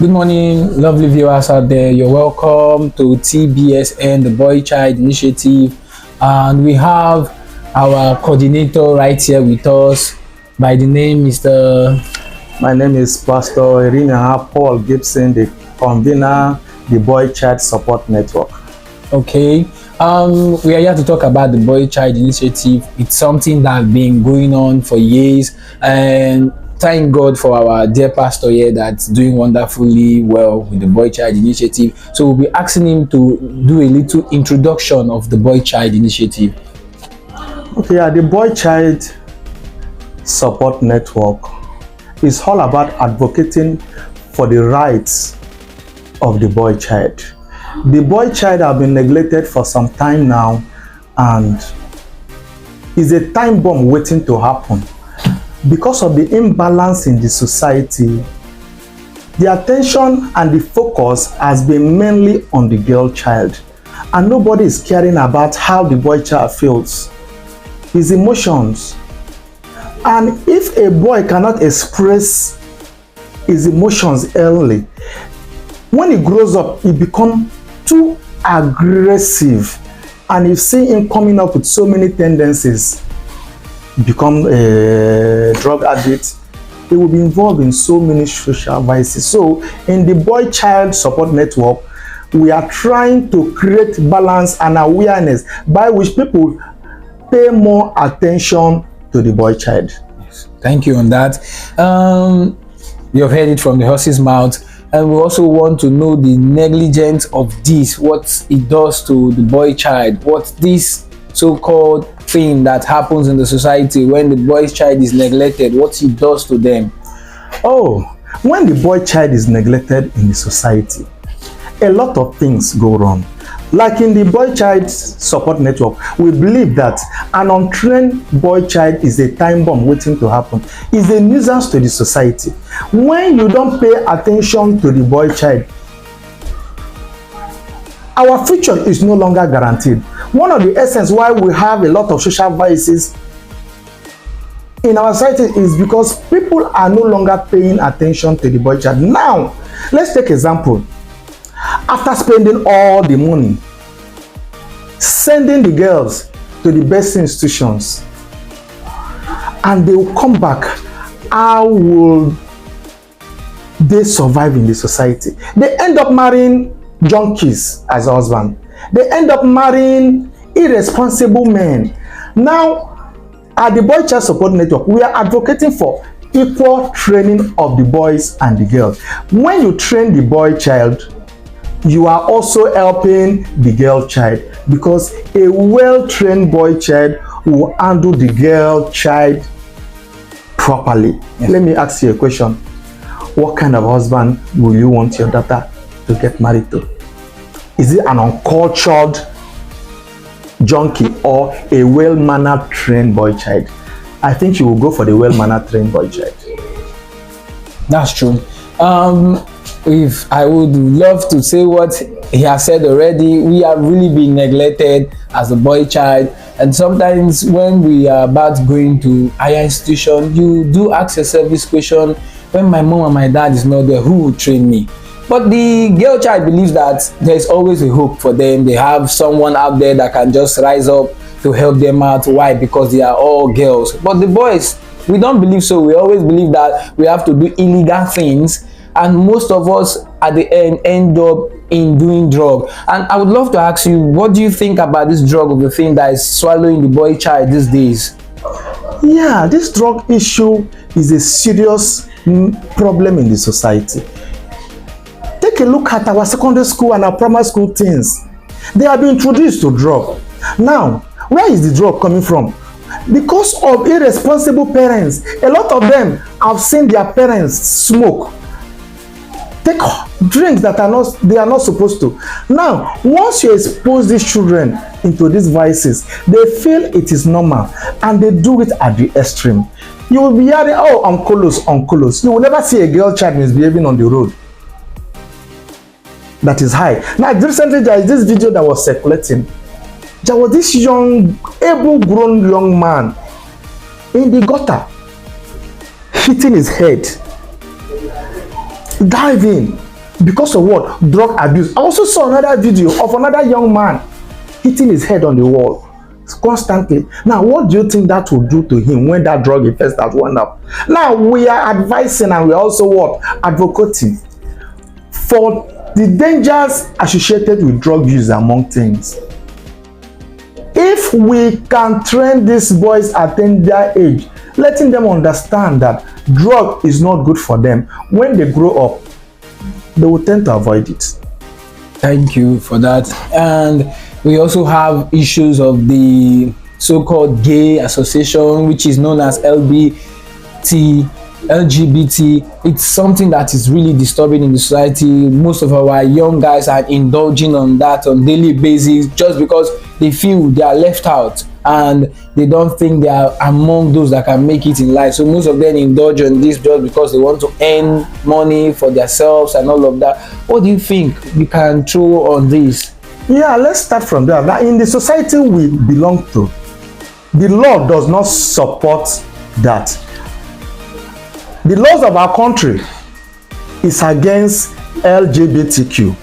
Good morning, lovely viewers out there. You're welcome to TBSN, the Boy Child Initiative, and we have our coordinator right here with us by the name Mr. My name is Pastor Irina Paul Gibson, the convener, the Boy Child Support Network. Okay, we are here to talk about the Boy Child Initiative. It's something that's been going on for years, and thank God for our dear pastor here that's doing wonderfully well with the Boy Child Initiative. So we'll be asking him to do a little introduction of the Boy Child Initiative. Okay, the Boy Child Support Network is all about advocating for the rights of the boy child. The boy child have been neglected for some time now, and is a time bomb waiting to happen. Because of the imbalance in the society, the attention and the focus has been mainly on the girl child, and nobody is caring about how the boy child feels, his emotions. And if a boy cannot express his emotions early, when he grows up, he becomes too aggressive, and you see him coming up with so many tendencies, become a drug addict. He will be involved in so many social vices. So in the Boy Child Support Network, we are trying to create balance and awareness by which people pay more attention to the boy child. Yes. Thank you on that. You've heard it from the horse's mouth. And we also want to know the negligence of this, what it does to the boy child, what this so-called thing that happens in the society when the boy child is neglected, what it does to them. Oh, when the boy child is neglected in the society, a lot of things go wrong. Like in the Boy Child Support Network, we believe that an untrained boy child is a time bomb waiting to happen. It's a nuisance to the society. When you don't pay attention to the boy child, our future is no longer guaranteed. One of the essence why we have a lot of social vices in our society is because people are no longer paying attention to the boy child. Now, let's take example. After spending all the money, sending the girls to the best institutions, and they will come back, how will they survive in the society? They end up marrying junkies as a husband. They end up marrying irresponsible men. Now, at the Boy Child Support Network, we are advocating for equal training of the boys and the girls. When you train the boy child, you are also helping the girl child, because a well-trained boy child will handle the girl child properly. Yes. Let me ask you a question. What kind of husband will you want your daughter to get married to? Is it an uncultured junkie or a well-mannered trained boy child? I think you will go for the well-mannered trained boy child. That's true. If I would love to say what he has said already, we have really been neglected as a boy child, and sometimes when we are about going to higher institution, you do ask yourself this question: when my mom and my dad is not there, who will train me? But the girl child believes that there's always a hope for them. They have someone out there that can just rise up to help them out. Why? Because they are all girls. But the boys, we don't believe so. We always believe that we have to do illegal things, and most of us at the end up in doing drug. And I would love to ask you, what do you think about this drug of the thing that is swallowing the boy child these days? Yeah, this drug issue is a serious problem in the society. Take a look at our secondary school and our primary school teens. They have been introduced to drug. Now, where is the drug coming from? Because of irresponsible parents. A lot of them have seen their parents smoke, take drinks that they are not supposed to. Now, once you expose these children into these vices, they feel it is normal, and they do it at the extreme. You will be hearing, oh, uncolos, uncolos. You will never see a girl child misbehaving on the road that is high. Now, recently there is this video that was circulating. There was this young, able-grown young man in the gutter, hitting his head, diving. because of what? Drug abuse. I also saw another video of another young man hitting his head on the wall constantly. Now, what do you think that will do to him when that drug effect that went up? Now, we are advising and we are also what? Advocating for the dangers associated with drug use among teens. If we can train these boys at tender age, letting them understand that drug is not good for them, when they grow up, they will tend to avoid it. Thank you for that. And we also have issues of the so-called gay association, which is known as LGBT. It's something that is really disturbing in the society. Most of our young guys are indulging on that on daily basis just because they feel they are left out and they don't think they are among those that can make it in life. So most of them indulge in this just because they want to earn money for themselves and all of that. What do you think we can throw on this? Yeah, let's start from there. Now, in the society we belong to, the law does not support that. The laws of our country is against LGBTQ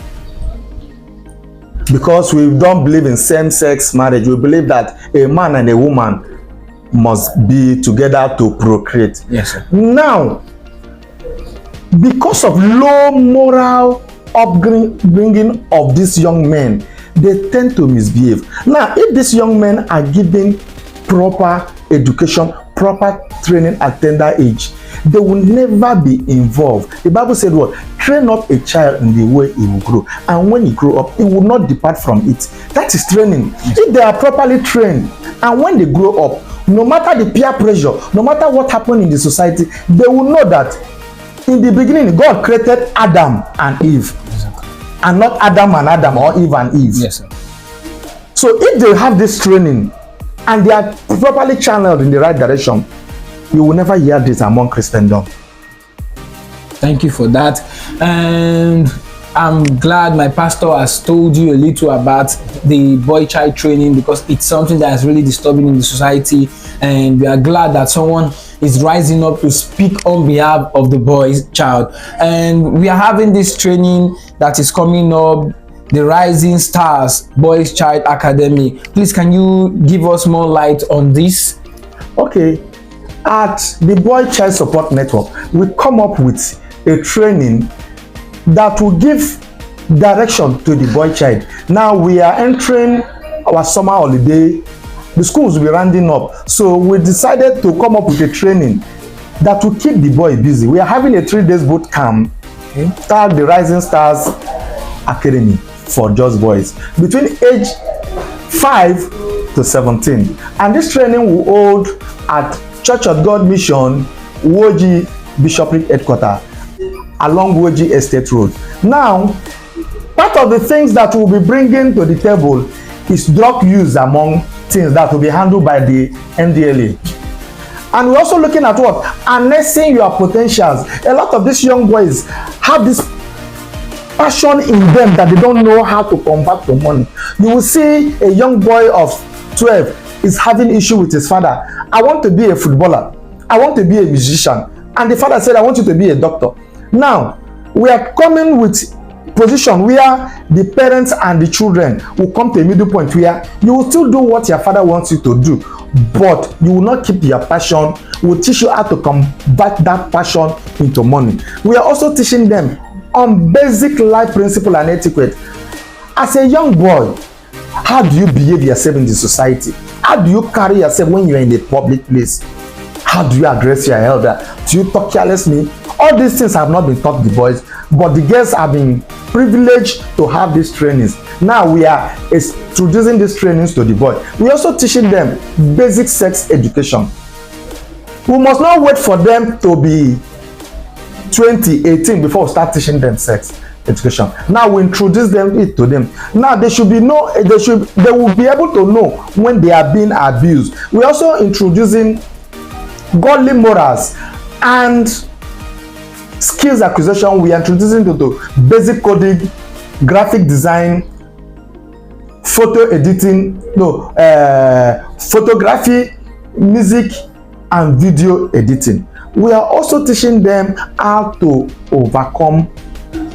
because we don't believe in same-sex marriage. We believe that a man and a woman must be together to procreate. Yes, sir. Now, because of low moral upbringing of these young men, they tend to misbehave. Now, if these young men are given proper education, proper training at tender age, they will never be involved. The Bible said what? Train up a child in the way he will grow, and when he grow up, he will not depart from it. That is training. Yes. If they are properly trained, and when they grow up, no matter the peer pressure, no matter what happened in the society, they will know that in the beginning, God created Adam and Eve, and not Adam and Adam or Eve and Eve. Yes, sir. So if they have this training and they are properly channeled in the right direction, you will never hear this among Christendom. Thank you for that. And I'm glad my pastor has told you a little about the boy child training, because it's something that is really disturbing in the society, and we are glad that someone is rising up to speak on behalf of the boys child. And we are having this training that is coming up, the Rising Stars Boys Child Academy. Please, can you give us more light on this? Okay, at the Boy Child Support Network, we come up with a training that will give direction to the boy child. Now we are entering our summer holiday. The schools will be rounding up, so we decided to come up with a training that will keep the boy busy. We are having a 3 days boot camp, called the Rising Stars Academy for just boys between age 5 to 17, and this training will hold at Church of God Mission, Woji Bishopric Headquarters, along Woji Estate Road. Now, part of the things that we'll be bringing to the table is drug use among teens that will be handled by the MDLA. And we're also looking at what? Harnessing your potentials. A lot of these young boys have this passion in them that they don't know how to convert to money. You will see a young boy of 12 is having issue with his father. I want to be a footballer. I want to be a musician. And the father said, I want you to be a doctor. Now, we are coming with position where the parents and the children will come to a middle point where you will still do what your father wants you to do, but you will not keep your passion. We will teach you how to convert that passion into money. We are also teaching them on basic life principle and etiquette. As a young boy, how do you behave yourself in the society? How do you carry yourself when you are in a public place? How do you address your elder? Do you talk carelessly? All these things have not been taught the boys, but the girls have been privileged to have these trainings. Now we are introducing these trainings to the boys. We are also teaching them basic sex education. We must not wait for them to be 2018 before we start teaching them sex education. Now we introduce it to them. Now they will be able to know when they are being abused. We are also introducing godly morals and skills acquisition. We are introducing to basic coding, graphic design, photo editing, photography, music, and video editing. We are also teaching them how to overcome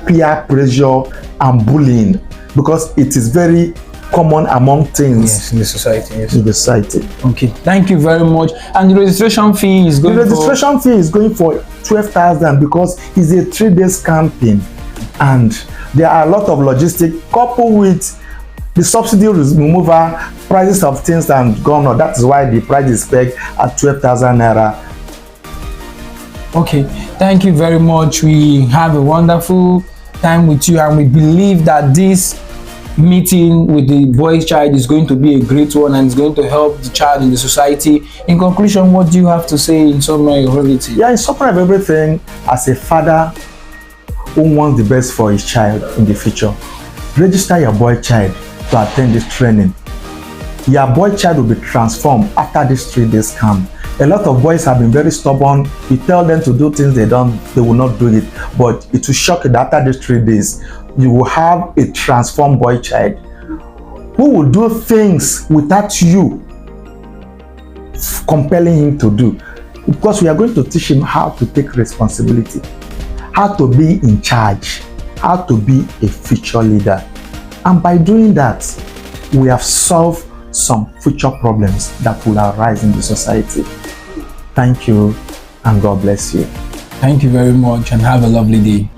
peer pressure and bullying, because it is very common among teens. Yes, in the society. Yes. In the society. Okay, thank you very much. And the registration fee is going The registration fee is going for 12,000 because it's a 3 days camping, and there are a lot of logistics coupled with the subsidy removal, prices of things and gone on. That is why the price is pegged at 12,000 naira. Okay, thank you very much. We have a wonderful time with you, and we believe that this meeting with the boy child is going to be a great one, and it's going to help the child in the society. In conclusion, what do you have to say in summary of everything? Yeah, in summary of everything, as a father who wants the best for his child in the future, register your boy child to attend this training. Your boy child will be transformed after this 3 days camp. A lot of boys have been very stubborn. You tell them to do things they will not do it. But it will shock you that after these 3 days, you will have a transformed boy child who will do things without you compelling him to do. Because we are going to teach him how to take responsibility, how to be in charge, how to be a future leader. And by doing that, we have solved some future problems that will arise in the society. Thank you, and God bless you. Thank you very much, and have a lovely day.